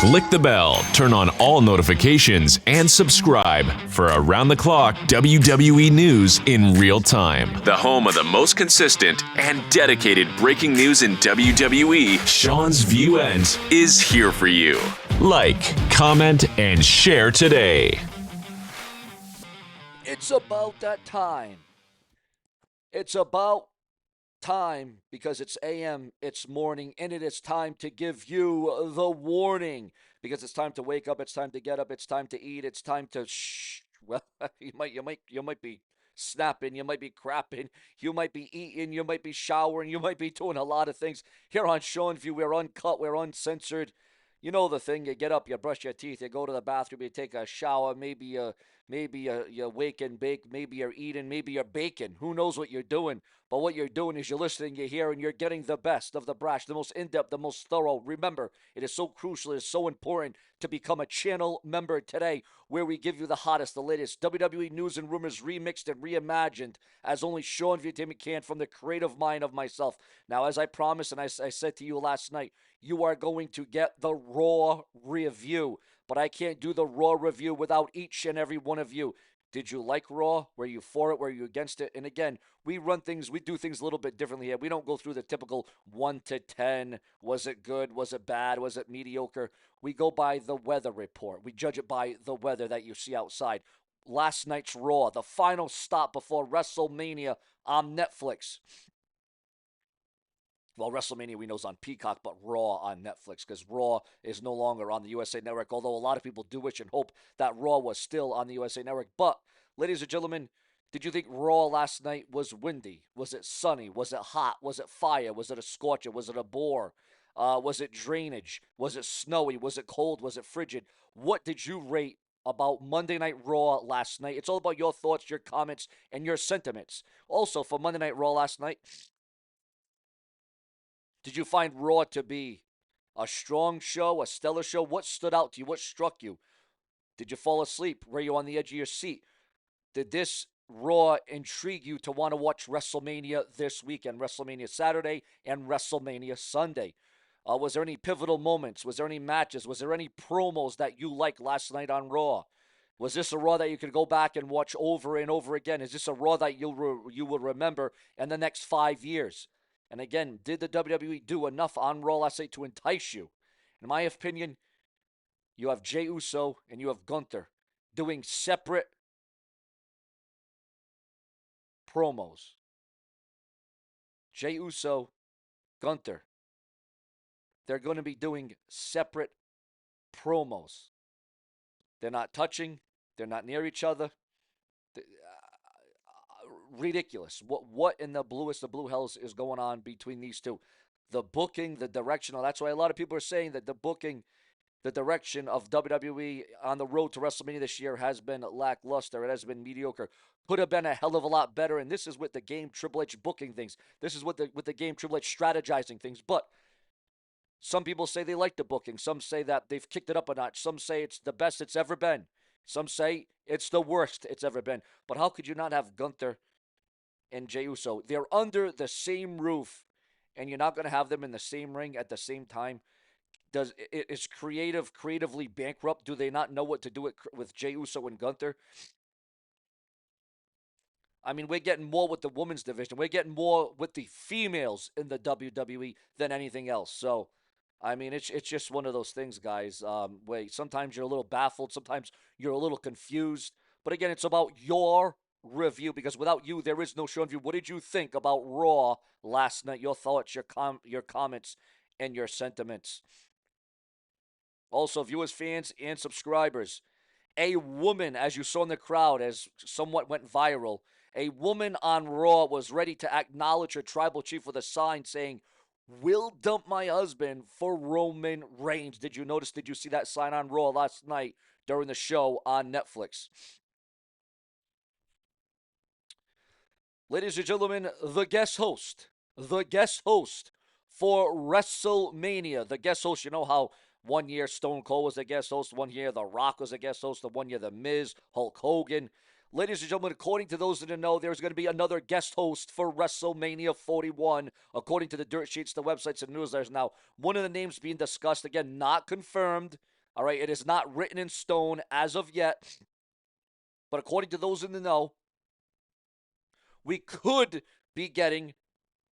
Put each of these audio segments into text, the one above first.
Click the bell, turn on all notifications, and subscribe for around-the-clock WWE news in real time. The home of the most consistent and dedicated breaking news in WWE, Seanzviewent, is here for you. Like, comment, and share today. It's about that time. It's about time because it's AM, it's morning, and it is time to give you the warning because it's time to wake up, it's time to get up, it's time to eat, it's time to well, you might be snapping, you might be crapping, you might be eating, you might be showering, you might be doing a lot of things. Here on Seanview, we're uncut, we're uncensored. You know the thing, you get up, you brush your teeth, you go to the bathroom, you take a shower, maybe you wake and bake, maybe you're eating, maybe you're baking. Who knows what you're doing? But what you're doing is you're listening, you're hearing, you're getting the best of the brash, the most in-depth, the most thorough. Remember, it is so crucial, it is so important to become a channel member today where we give you the hottest, the latest WWE news and rumors remixed and reimagined as only Seanzviewent can from the creative mind of myself. Now, as I promised and I said to you last night, you are going to get the Raw review. But I can't do the Raw review without each and every one of you. Did you like Raw? Were you for it? Were you against it? And again, we do things a little bit differently here. We don't go through the typical 1 to 10. Was it good? Was it bad? Was it mediocre? We go by the weather report. We judge it by the weather that you see outside. Last night's Raw, the final stop before WrestleMania on Netflix. Well, WrestleMania we know is on Peacock, but Raw on Netflix because Raw is no longer on the USA Network, although a lot of people do wish and hope that Raw was still on the USA Network. But, ladies and gentlemen, did you think Raw last night was windy? Was it sunny? Was it hot? Was it fire? Was it a scorcher? Was it a bore? Was it drainage? Was it snowy? Was it cold? Was it frigid? What did you rate about Monday Night Raw last night? It's all about your thoughts, your comments, and your sentiments. Also, for Monday Night Raw last night, did you find Raw to be a strong show, a stellar show? What stood out to you? What struck you? Did you fall asleep? Were you on the edge of your seat? Did this Raw intrigue you to want to watch WrestleMania this weekend, WrestleMania Saturday and WrestleMania Sunday? Was there any pivotal moments? Was there any matches? Was there any promos that you liked last night on Raw? Was this a Raw that you could go back and watch over and over again? Is this a Raw that you will remember in the next 5 years? And again, did the WWE do enough on Raw last night to entice you? In my opinion, you have Jey Uso and you have Gunther doing separate promos. Jey Uso, Gunther. They're going to be doing separate promos. They're not touching. They're not near each other. Ridiculous. What in the bluest of blue hells is going on between these two? The booking, the direction. That's why a lot of people are saying that the booking, the direction of WWE on the road to WrestleMania this year has been lackluster. It has been mediocre. Could have been a hell of a lot better. And this is with the game Triple H booking things. This is with the game Triple H strategizing things. But some people say they like the booking. Some say that they've kicked it up a notch. Some say it's the best it's ever been. Some say it's the worst it's ever been. But how could you not have Gunther and Jey Uso? They're under the same roof, and you're not going to have them in the same ring at the same time. Is creatively bankrupt? Do they not know what to do with Jey Uso and Gunther? I mean, we're getting more with the women's division. We're getting more with the females in the WWE than anything else. So, I mean, it's just one of those things, guys. Where sometimes you're a little baffled, sometimes you're a little confused. But again, it's about your review, because without you, there is no show review. What did you think about Raw last night? Your thoughts, your comments, and your sentiments. Also, viewers, fans, and subscribers, a woman, as you saw in the crowd, as somewhat went viral, a woman on Raw was ready to acknowledge her tribal chief with a sign saying, "Will dump my husband for Roman Reigns." Did you notice? Did you see that sign on Raw last night during the show on Netflix? Ladies and gentlemen, the guest host for WrestleMania. The guest host, you know how 1 year Stone Cold was a guest host, 1 year The Rock was a guest host, the 1 year The Miz, Hulk Hogan. Ladies and gentlemen, according to those that didn't know, there's going to be another guest host for WrestleMania 41, according to the dirt sheets, the websites, and newsletters. Now, one of the names being discussed, again, not confirmed, All right, it is not written in stone as of yet, but according to those in the know, we could be getting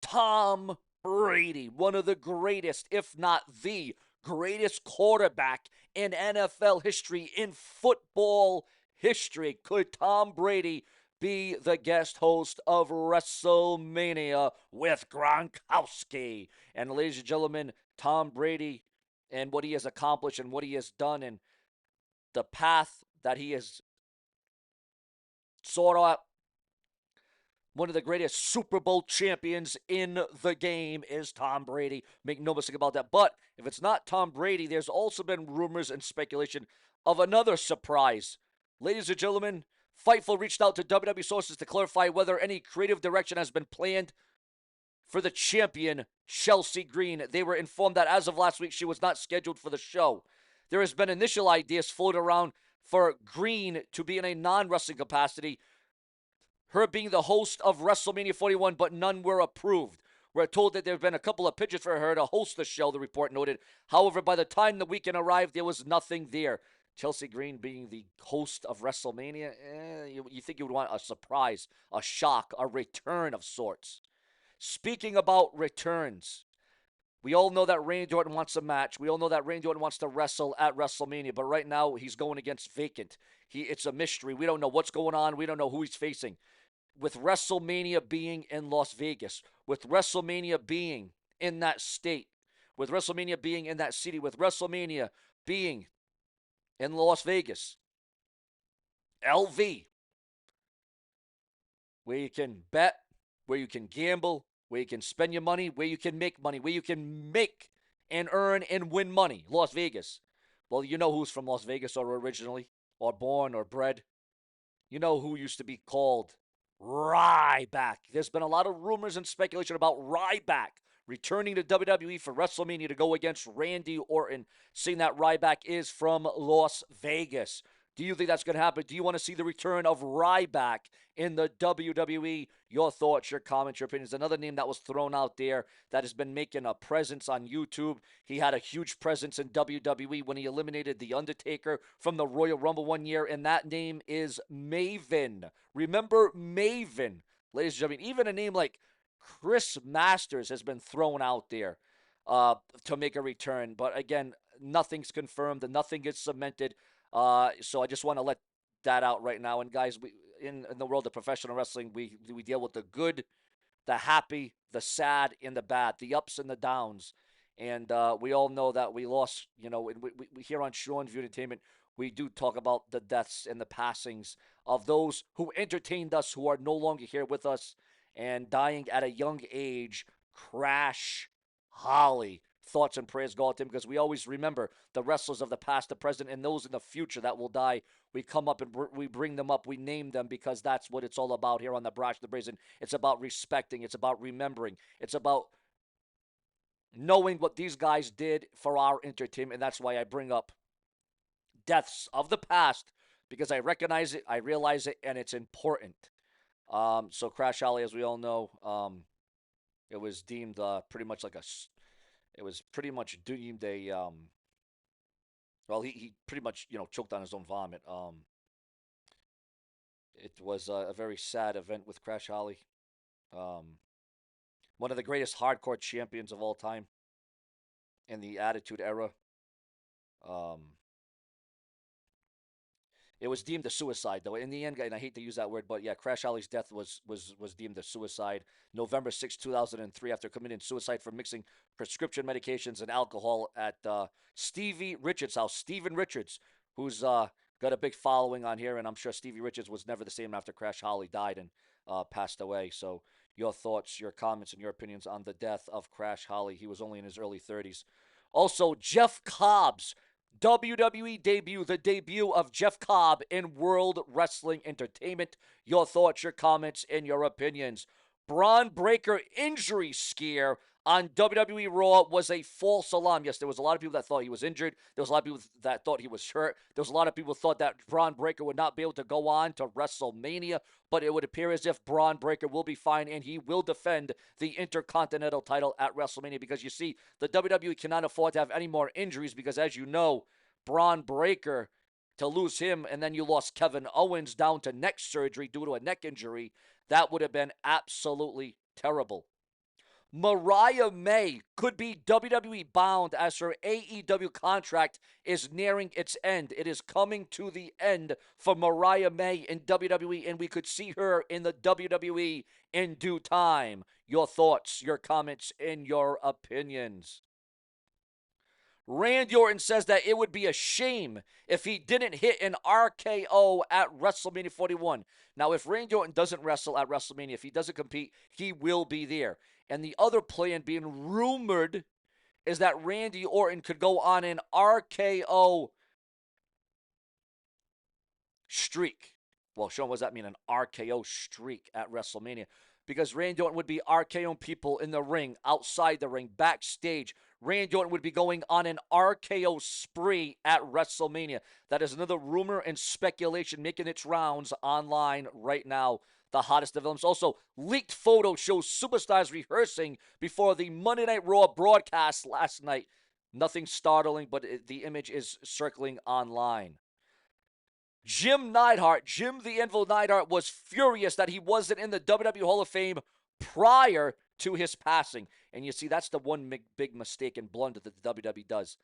Tom Brady, one of the greatest, if not the greatest quarterback in NFL history, in football history. Could Tom Brady be the guest host of WrestleMania with Gronkowski? And ladies and gentlemen, Tom Brady and what he has accomplished and what he has done and the path that he has sought out, one of the greatest Super Bowl champions in the game is Tom Brady. Make no mistake about that. But if it's not Tom Brady, there's also been rumors and speculation of another surprise. Ladies and gentlemen, Fightful reached out to WWE sources to clarify whether any creative direction has been planned for the champion, Chelsea Green. They were informed that as of last week, she was not scheduled for the show. There has been initial ideas floated around for Green to be in a non-wrestling capacity, her being the host of WrestleMania 41, but none were approved. We're told that there have been a couple of pitches for her to host the show, the report noted. However, by the time the weekend arrived, there was nothing there. Chelsea Green being the host of WrestleMania, you think you would want a surprise, a shock, a return of sorts. Speaking about returns, we all know that Randy Orton wants a match. We all know that Randy Orton wants to wrestle at WrestleMania, but right now he's going against vacant. It's a mystery. We don't know what's going on. We don't know who he's facing. With WrestleMania being in Las Vegas, with WrestleMania being in that state, with WrestleMania being in that city, with WrestleMania being in Las Vegas, LV, where you can bet, where you can gamble, where you can spend your money, where you can make money, where you can make and earn and win money. Las Vegas. Well, you know who's from Las Vegas or originally, or born or bred. You know who used to be called Ryback. There's been a lot of rumors and speculation about Ryback returning to WWE for WrestleMania to go against Randy Orton, seeing that Ryback is from Las Vegas. Do you think that's going to happen? Do you want to see the return of Ryback in the WWE? Your thoughts, your comments, your opinions. Another name that was thrown out there that has been making a presence on YouTube. He had a huge presence in WWE when he eliminated The Undertaker from the Royal Rumble one year, and that name is Maven. Remember Maven, ladies and gentlemen. Even a name like Chris Masters has been thrown out there to make a return. But again, nothing's confirmed and nothing gets cemented. So I just want to let that out right now. And guys, in the world of professional wrestling, we deal with the good, the happy, the sad, and the bad, the ups and the downs. And we all know that we lost, we here on Seanzviewent Entertainment, we do talk about the deaths and the passings of those who entertained us, who are no longer here with us, and dying at a young age. Crash Holly. Thoughts and prayers go out to him, because we always remember the wrestlers of the past, the present, and those in the future that will die. We come up and we bring them up. We name them, because that's what it's all about here on the Brash, the Brazen. It's about respecting. It's about remembering. It's about knowing what these guys did for our entertainment. And that's why I bring up deaths of the past, because I recognize it, I realize it, and it's important. So Crash Holly, as we all know, it was deemed pretty much like it was pretty much deemed a well, he pretty much choked on his own vomit. It was a very sad event with Crash Holly, one of the greatest hardcore champions of all time in the Attitude Era. Um, It was deemed a suicide, though. In the end, and I hate to use that word, but yeah, Crash Holly's death was deemed a suicide. November 6, 2003, after committing suicide for mixing prescription medications and alcohol at Stevie Richards' house. Steven Richards, who's got a big following on here, and I'm sure Stevie Richards was never the same after Crash Holly died and passed away. So your thoughts, your comments, and your opinions on the death of Crash Holly. He was only in his early 30s. Also, Jeff Cobb's WWE debut, the debut of Jeff Cobb in World Wrestling Entertainment. Your thoughts, your comments, and your opinions. Braun Breaker injury scare on WWE Raw was a false alarm. Yes, there was a lot of people that thought he was injured. There was a lot of people that thought he was hurt. There was a lot of people thought that Braun Breaker would not be able to go on to WrestleMania, but it would appear as if Braun Breaker will be fine and he will defend the Intercontinental title at WrestleMania, because you see, the WWE cannot afford to have any more injuries, because as you know, Braun Breaker to lose him, and then you lost Kevin Owens down to neck surgery due to a neck injury. That would have been absolutely terrible. Mariah May could be WWE bound as her AEW contract is nearing its end. It is coming to the end for Mariah May in WWE, and we could see her in the WWE in due time. Your thoughts, your comments, and your opinions. Randy Orton says that it would be a shame if he didn't hit an RKO at WrestleMania 41. Now, if Randy Orton doesn't wrestle at WrestleMania, if he doesn't compete, he will be there. And the other plan being rumored is that Randy Orton could go on an RKO streak. Well, Sean, what does that mean, an RKO streak at WrestleMania? Because Randy Orton would be RKOing people in the ring, outside the ring, backstage. Randy Orton would be going on an RKO spree at WrestleMania. That is another rumor and speculation making its rounds online right now. The hottest developments. Also, leaked photo shows superstars rehearsing before the Monday Night Raw broadcast last night. Nothing startling, but the image is circling online. Jim the Anvil Neidhart, was furious that he wasn't in the WWE Hall of Fame prior to his passing. And you see, that's the one big mistake and blunder that the WWE does.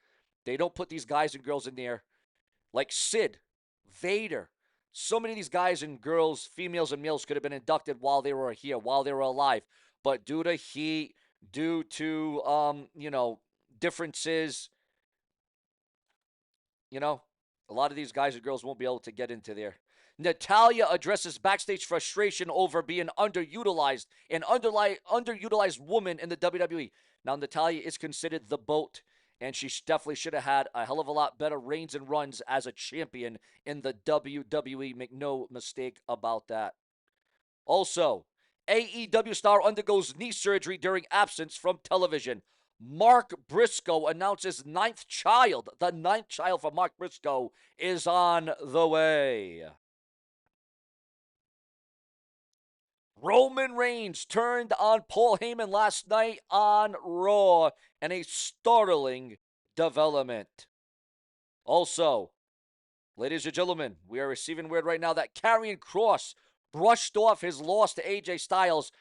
They don't put these guys and girls in there like Sid, Vader. So many of these guys and girls, females and males, could have been inducted while they were here, while they were alive. But due to heat, due to, differences, a lot of these guys and girls won't be able to get into there. Natalya addresses backstage frustration over being underutilized, an underutilized woman in the WWE. Now, Natalya is considered the GOAT, and she definitely should have had a hell of a lot better reigns and runs as a champion in the WWE. Make no mistake about that. Also, AEW star undergoes knee surgery during absence from television. Mark Briscoe announces ninth child. The ninth child for Mark Briscoe is on the way. Roman Reigns turned on Paul Heyman last night on Raw in a startling development. Also, ladies and gentlemen, we are receiving word right now that Karrion Kross brushed off his loss to AJ Styles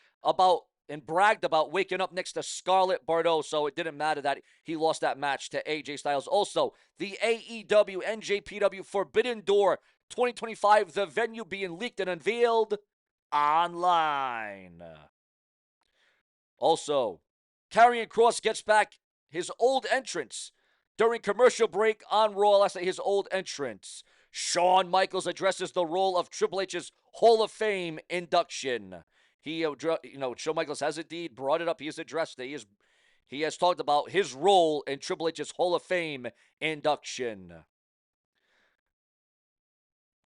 and bragged about waking up next to Scarlett Bordeaux, so it didn't matter that he lost that match to AJ Styles. Also, the AEW NJPW Forbidden Door 2025, the venue being leaked and unveiled online. Also, Karrion Kross gets back his old entrance during commercial break on Raw last night, his old entrance. Shawn Michaels addresses the role of Triple H's Hall of Fame induction. Shawn Michaels has indeed brought it up. He has addressed it. He has talked about his role in Triple H's Hall of Fame induction.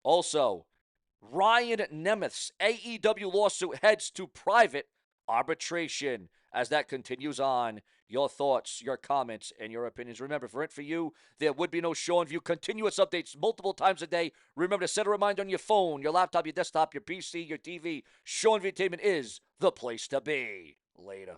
Also, Ryan Nemeth's AEW lawsuit heads to private arbitration as that continues on. Your thoughts, your comments, and your opinions. Remember, for you, there would be no Seanview. Continuous updates multiple times a day. Remember to set a reminder on your phone, your laptop, your desktop, your PC, your TV. Seanview Entertainment is the place to be. Later.